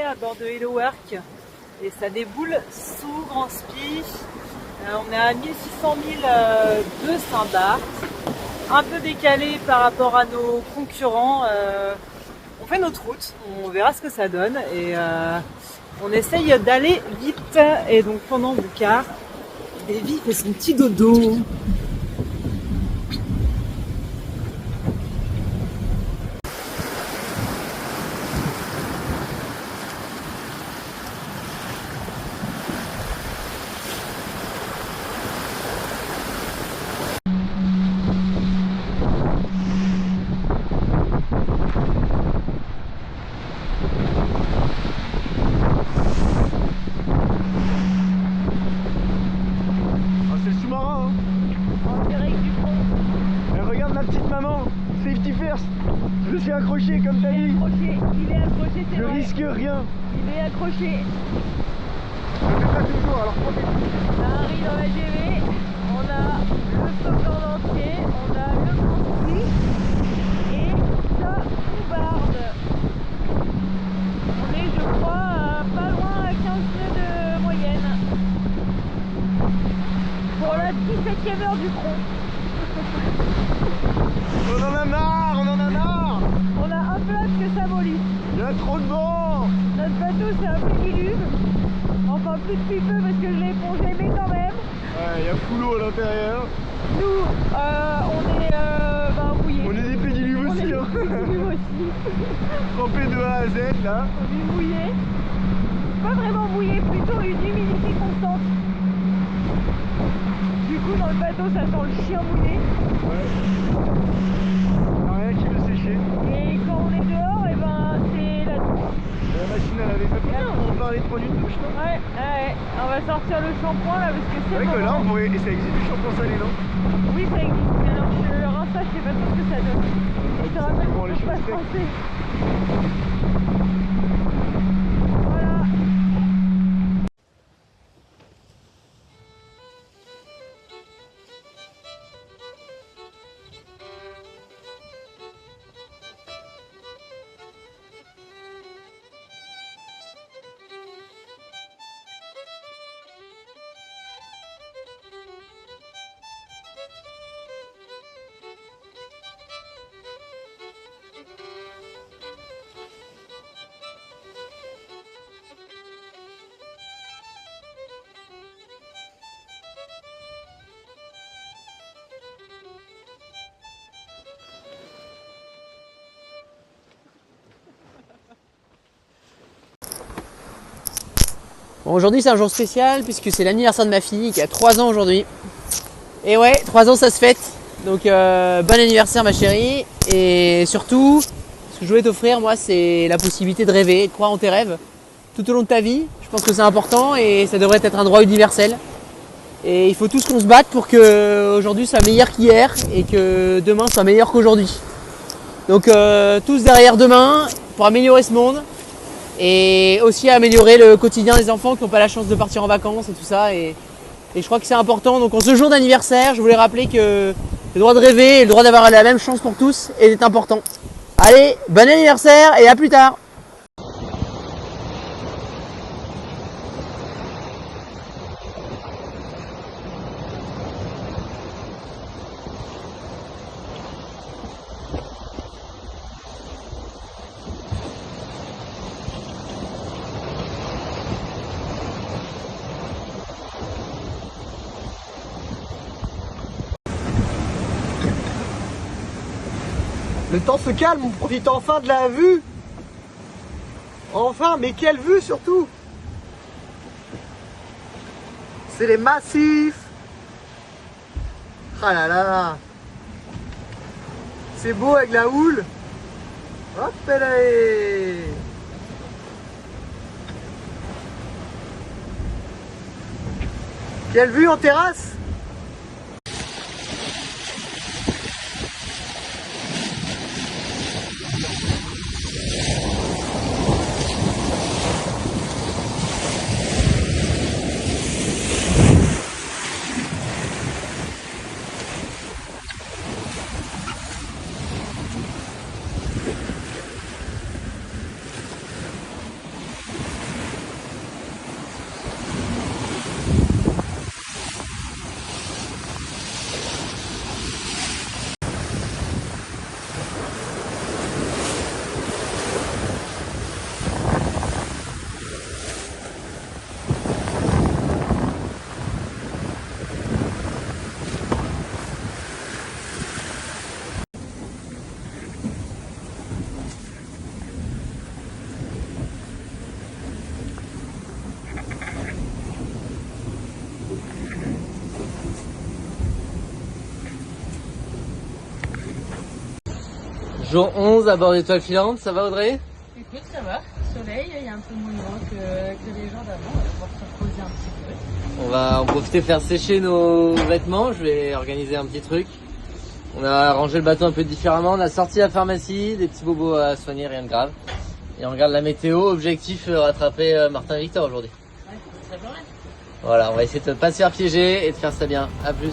à bord de Hello Work et ça déboule sous Grand Spi. On est à 1600 000 de Saint-Barth, un peu décalé par rapport à nos concurrents. On fait notre route, on verra ce que ça donne et on essaye d'aller vite. Et donc pendant le quart, Davy fait son petit dodo. Je suis accroché comme t'as dit. Il est accroché, c'est Je vrai. risque rien. Il est accroché. Je le fais pas toujours, alors prends tes coups. On a Harry dans la GV, on a le Stockland entier, on a le Grand Prix et sa Poubarde. On est, je crois, pas loin à 15 nœuds de moyenne. Pour la 17e heure du cron. On en a marre, on en a marre. On a un peu hâte que ça mollisse. Il y a trop de vent. Notre bateau c'est un peu diluve. Enfin plus depuis peu parce que je l'ai épongé mais quand même. Ouais, il y a full eau à l'intérieur. Nous on est mouillés. On est des pédiluves aussi. On est des pédiluves aussi. Trempés de A à Z là. On est mouillés. Pas vraiment mouillés, plutôt une humidité constante. Du coup dans le bateau ça sent le chien mouillé. Ouais. Rien qui veut sécher. Et quand on est dehors, et ben c'est la douche. La machine elle avait fait bien, on va aller prendre une douche non? Ouais, on va sortir le shampoing là parce que c'est vrai que là on pourrait. Et ça existe du shampoing salé non? Oui ça existe, mais alors le rinçage je sais pas trop ce que ça donne. Je te rappelle bon, qu'on les peut pas choses se secs. rincer. Voilà. Bon, aujourd'hui c'est un jour spécial puisque c'est l'anniversaire de ma fille qui a 3 ans aujourd'hui. Et ouais, 3 ans ça se fête. Donc bon anniversaire ma chérie. Et surtout, ce que je voulais t'offrir moi c'est la possibilité de rêver, de croire en tes rêves tout au long de ta vie. Je pense que c'est important et ça devrait être un droit universel. Et il faut tous qu'on se batte pour que aujourd'hui soit meilleur qu'hier et que demain soit meilleur qu'aujourd'hui. Donc tous derrière demain pour améliorer ce monde. Et aussi améliorer le quotidien des enfants qui n'ont pas la chance de partir en vacances et tout ça. Et je crois que c'est important. Donc en ce jour d'anniversaire, je voulais rappeler que le droit de rêver et le droit d'avoir la même chance pour tous est important. Allez, bon anniversaire et à plus tard. Le temps se calme, on profite enfin de la vue. Enfin, mais quelle vue surtout. C'est les massifs. Ah là là. C'est beau avec la houle. Hop là. Quelle vue en terrasse. Jour 11 à bord d'étoiles filantes, ça va Audrey? Écoute, ça va. Soleil, il y a un peu moins de vent que les jours d'avant. On va pouvoir se reposer un petit peu. On va en profiter faire sécher nos vêtements. Je vais organiser un petit truc. On a rangé le bateau un peu différemment. On a sorti la pharmacie, des petits bobos à soigner, rien de grave. Et on regarde la météo. Objectif rattraper Martin Victor aujourd'hui. Ouais, ça va. Voilà, on va essayer de ne pas se faire piéger et de faire ça bien. À plus.